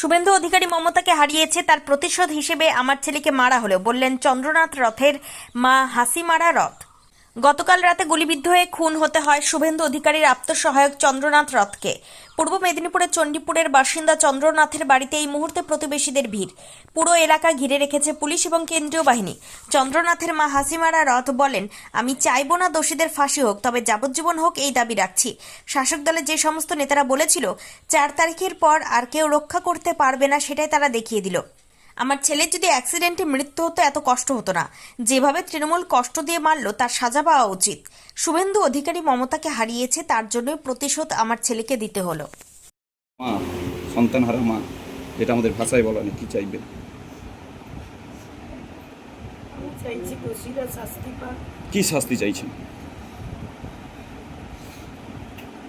শুভেন্দু অধিকারী মমতাকে হারিয়েছে, তার প্রতিশোধ হিসেবে আমার ছেলেকে মারা হলো, বললেন চন্দ্রনাথ রথের মা হাসিমারা রথ। গতকাল রাতে গুলিবিদ্ধ হয়ে খুন হতে হয় শুভেন্দু অধিকারীর আত্মসহায়ক চন্দ্রনাথ রথকে। পূর্ব মেদিনীপুরের চণ্ডীপুরের বাসিন্দা চন্দ্রনাথের বাড়িতে এই মুহূর্তে প্রতিবেশীদের ভিড়। পুরো এলাকা ঘিরে রেখেছে পুলিশ এবং কেন্দ্রীয় বাহিনী। চন্দ্রনাথের মা হাসিমারা রথ বলেন, আমি চাইবো না দোষীদের ফাঁসি হোক, তবে যাবজ্জীবন হোক এই দাবি রাখছি। শাসক দলের যে সমস্ত নেতারা বলেছিল 4 তারিখের পর আর কেউ রক্ষা করতে পারবে না, সেটাই তারা দেখিয়ে দিল। আমার ছেলের যদি অ্যাক্সিডেন্টে মৃত্যু হতো এত কষ্ট হতো না। যেভাবে তৃণমূল কষ্ট দিয়ে মারল তার সাজা পাওয়া উচিত। শুভেন্দু অধিকারী মমতাকে হারিয়েছে, তার জন্যই প্রতিশোধ আমার ছেলেকে দিতে হলো। মা সন্তান হারা মা, এটা আমাদের ভাষায় বলা নেই, কি চাইবেন? আমি চাইছি দোষীরা শাস্তি পাক। কি শাস্তি চাইছেন?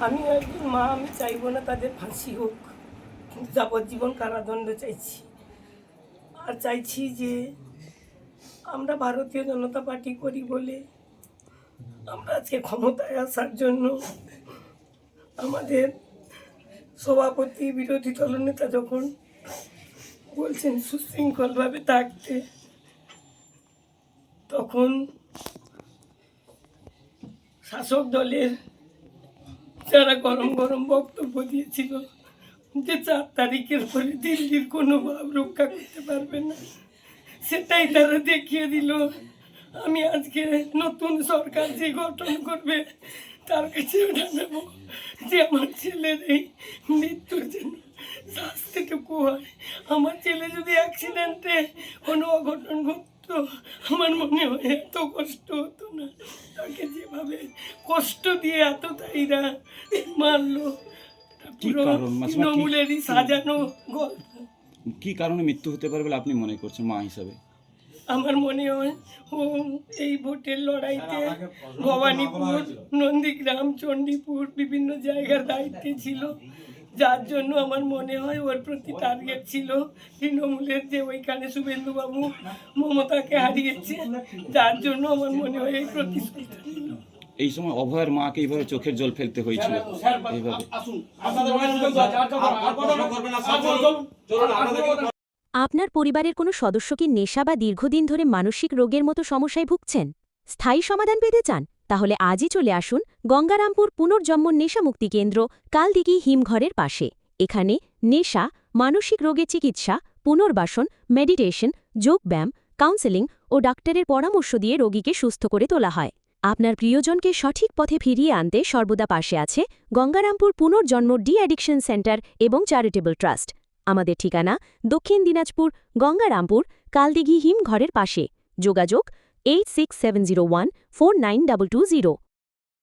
আমি একজন মা, আমি চাইবো না তাদের ফাঁসি হোক, কিন্তু যাবজ্জীবন কারাদণ্ড চাইছি। আর চাইছি যে আমরা ভারতীয় জনতা পার্টি করি বলে আমরা আজকে ক্ষমতায় আসার জন্য আমাদের সভাপতি বিরোধী দলনেতা যখন বলছেন সুশৃঙ্খলভাবে থাকতে, তখন শাসক দলের যারা গরম গরম বক্তব্য দিয়েছিল যে 4 তারিখের পরে দিল্লির কোনো ভাব রক্ষা করতে পারবে না, সেটাই তারা দেখিয়ে দিল। আমি আজকে নতুন সরকার যে গঠন করবে তার কাছে ওটা নেব যে আমার ছেলের এই মৃত্যুর জন্য শাস্তিটুকু হয়। আমার ছেলে যদি অ্যাক্সিডেন্টে কোনো অঘটন ঘটতো, আমার মনে হয় এত কষ্ট হতো না। তাকে যেভাবে কষ্ট দিয়ে এতটাইরা মারলো, পুরো তৃণমূলেরই সাজানো গল্প। কি কারণে মৃত্যু হতে পারে বলে আপনি মনে করছেন মা হিসাবে? আমার মনে হয় ও এই ভোটের লড়াইতে ভবানীপুর, নন্দীগ্রাম, চণ্ডীপুর বিভিন্ন জায়গার দায়িত্বে ছিল, যার জন্য আমার মনে হয় ওর প্রতি টার্গেট ছিল তৃণমূলের, যে ওইখানে শুভেন্দুবাবু মমতাকে হারিয়েছে, যার জন্য আমার মনে হয় এই প্রতিশ্রুতি ছিল। এই সময় অভয়ের মাকে এইভাবে চোখের জল ফেলতে হয়েছিল এইভাবে? আপনার পরিবারের কোনো সদস্য কি নেশা বা দীর্ঘদিন ধরে মানসিক রোগের মতো সমস্যায় ভুগছেন? স্থায়ী সমাধান পেতে চান? তাহলে আজই চলে আসুন গঙ্গারামপুর পুনর্জন্ম নেশা মুক্তি কেন্দ্র, কালদিঘি হিমঘরের পাশে। এখানে নেশা, মানসিক রোগের চিকিৎসা, পুনর্বাসন, মেডিটেশন, যোগব্যায়াম, কাউন্সেলিং ও ডাক্তারের পরামর্শ দিয়ে রোগীকে সুস্থ করে তোলা হয়। আপনার প্রিয়জনকে সঠিক পথে ফিরিয়ে আনতে সর্বদা পাশে আছে গঙ্গারামপুর পুনর্জন্ম ডি অ্যাডিকশন সেন্টার এবং চ্যারিটেবল ট্রাস্ট। আমাদের ঠিকানা দক্ষিণ দিনাজপুর, গঙ্গারামপুর, কালদিঘি হিমঘরের পাশে। যোগাযোগ 8670149220।